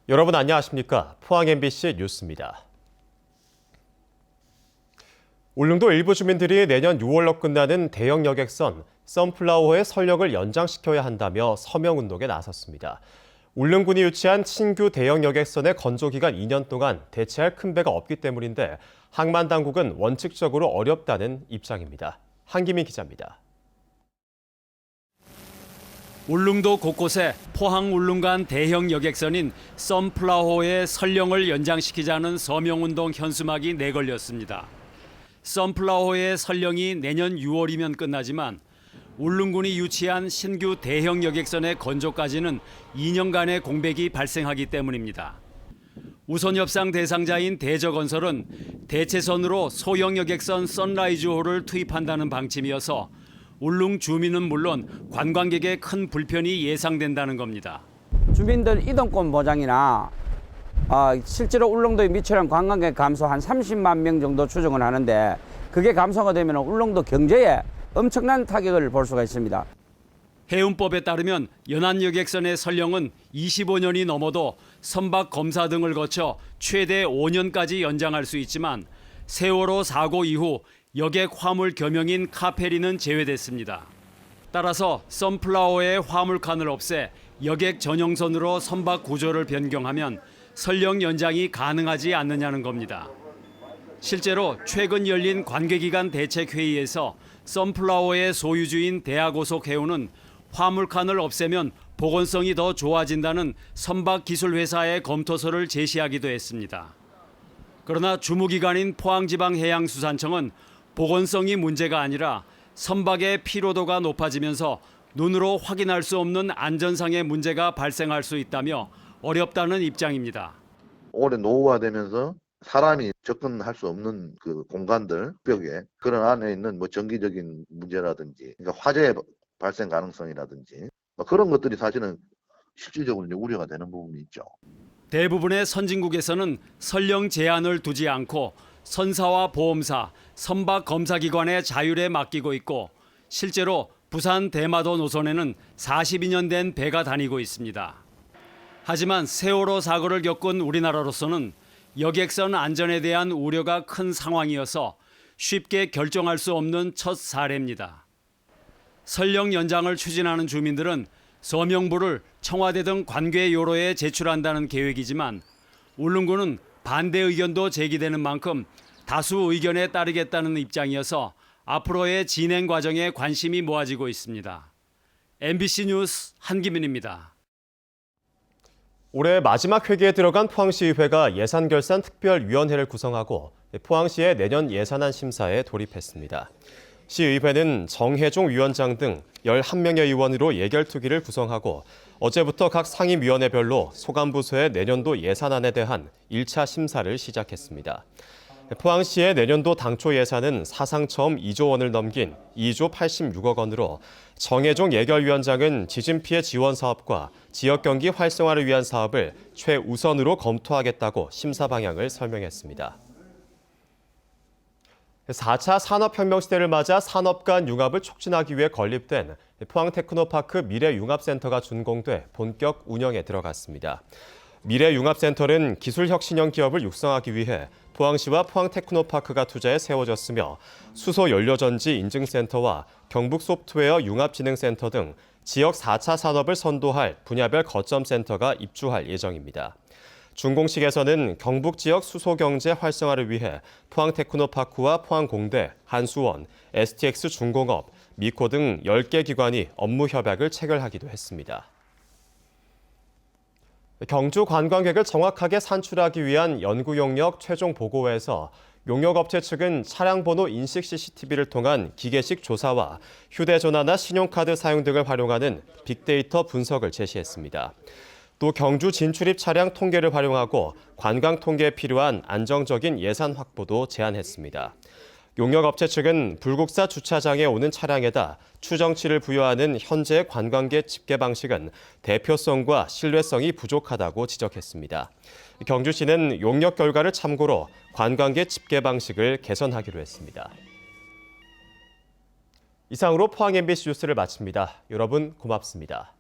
여러분 안녕하십니까? 포항 MBC 뉴스입니다. 울릉도 일부 주민들이 내년 6월로 끝나는 대형 여객선 선플라워의 설령을 연장시켜야 한다며 서명운동에 나섰습니다. 울릉군이 유치한 신규 대형 여객선의 건조기간 2년 동안 대체할 큰 배가 없기 때문인데 항만당국은 원칙적으로 어렵다는 입장입니다. 한기민 기자입니다. 울릉도 곳곳에 포항 울릉 간 대형 여객선인 선플라워의 설령을 연장시키자는 서명운동 현수막이 내걸렸습니다. 선플라워의 설령이 내년 6월이면 끝나지만 울릉군이 유치한 신규 대형 여객선의 건조까지는 2년간의 공백이 발생하기 때문입니다. 우선 협상 대상자인 대저건설은 대체선으로 소형 여객선 선라이즈호를 투입한다는 방침이어서 울릉 주민은 물론 관광객의 큰 불편이 예상된다는 겁니다. 주민들 이동권 보장이나 실제로 울릉도에 미치는 관광객 감소 한 30만 명 정도 추정을 하는데 그게 감소가 되면 울릉도 경제에 엄청난 타격을 볼 수가 있습니다. 해운법에 따르면 연안여객선의 설령은 25년이 넘어도 선박 검사 등을 거쳐 최대 5년까지 연장할 수 있지만 세월호 사고 이후 여객 화물 겸용인 카페리는 제외됐습니다. 따라서 선플라워의 화물칸을 없애 여객 전용선으로 선박 구조를 변경하면 설령 연장이 가능하지 않느냐는 겁니다. 실제로 최근 열린 관계기관 대책회의에서 선플라워의 소유주인 대하고속해운은 화물칸을 없애면 보건성이 더 좋아진다는 선박기술회사의 검토서를 제시하기도 했습니다. 그러나 주무기관인 포항지방해양수산청은 보건성이 문제가 아니라 선박의 피로도가 높아지면서 눈으로 확인할 수 없는 안전상의 문제가 발생할 수 있다며 어렵다는 입장입니다. 오래 노후화되면서 사람이 접근할 수 없는 그 공간들, 벽에 그런 안에 있는 전기적인 문제라든지, 그러니까 화재 발생 가능성이라든지 그런 것들이 사실은 실질적으로 우려가 되는 부분이 있죠. 대부분의 선진국에서는 설령 제한을 두지 않고 선사와 보험사, 선박 검사기관의 자율에 맡기고 있고 실제로 부산 대마도 노선에는 42년 된 배가 다니고 있습니다. 하지만 세월호 사고를 겪은 우리나라로서는 여객선 안전에 대한 우려가 큰 상황이어서 쉽게 결정할 수 없는 첫 사례입니다. 설령 연장을 추진하는 주민들은 서명부를 청와대 등 관계 요로에 제출한다는 계획이지만 울릉군은 반대 의견도 제기되는 만큼 다수 의견에 따르겠다는 입장이어서 앞으로의 진행 과정에 관심이 모아지고 있습니다. MBC 뉴스 한기민입니다. 올해 마지막 회기에 들어간 포항시의회가 예산결산특별위원회를 구성하고 포항시의 내년 예산안 심사에 돌입했습니다. 시의회는 정혜종 위원장 등 11명의 의원으로 예결특위를 구성하고 어제부터 각 상임위원회별로 소관부서의 내년도 예산안에 대한 1차 심사를 시작했습니다. 포항시의 내년도 당초 예산은 사상 처음 2조 원을 넘긴 2조 86억 원으로 정혜종 예결위원장은 지진 피해 지원 사업과 지역 경기 활성화를 위한 사업을 최우선으로 검토하겠다고 심사 방향을 설명했습니다. 4차 산업혁명 시대를 맞아 산업 간 융합을 촉진하기 위해 건립된 포항테크노파크 미래융합센터가 준공돼 본격 운영에 들어갔습니다. 미래융합센터는 기술혁신형 기업을 육성하기 위해 포항시와 포항테크노파크가 투자해 세워졌으며 수소연료전지 인증센터와 경북소프트웨어 융합진흥센터 등 지역 4차 산업을 선도할 분야별 거점센터가 입주할 예정입니다. 준공식에서는 경북 지역 수소경제 활성화를 위해 포항테크노파크와 포항공대, 한수원, STX중공업, 미코 등 10개 기관이 업무 협약을 체결하기도 했습니다. 경주 관광객을 정확하게 산출하기 위한 연구 용역 최종 보고에서 용역업체 측은 차량 번호 인식 CCTV를 통한 기계식 조사와 휴대전화나 신용카드 사용 등을 활용하는 빅데이터 분석을 제시했습니다. 또 경주 진출입 차량 통계를 활용하고 관광 통계에 필요한 안정적인 예산 확보도 제안했습니다. 용역업체 측은 불국사 주차장에 오는 차량에다 추정치를 부여하는 현재의 관광객 집계 방식은 대표성과 신뢰성이 부족하다고 지적했습니다. 경주시는 용역 결과를 참고로 관광객 집계 방식을 개선하기로 했습니다. 이상으로 포항 MBC 뉴스를 마칩니다. 여러분 고맙습니다.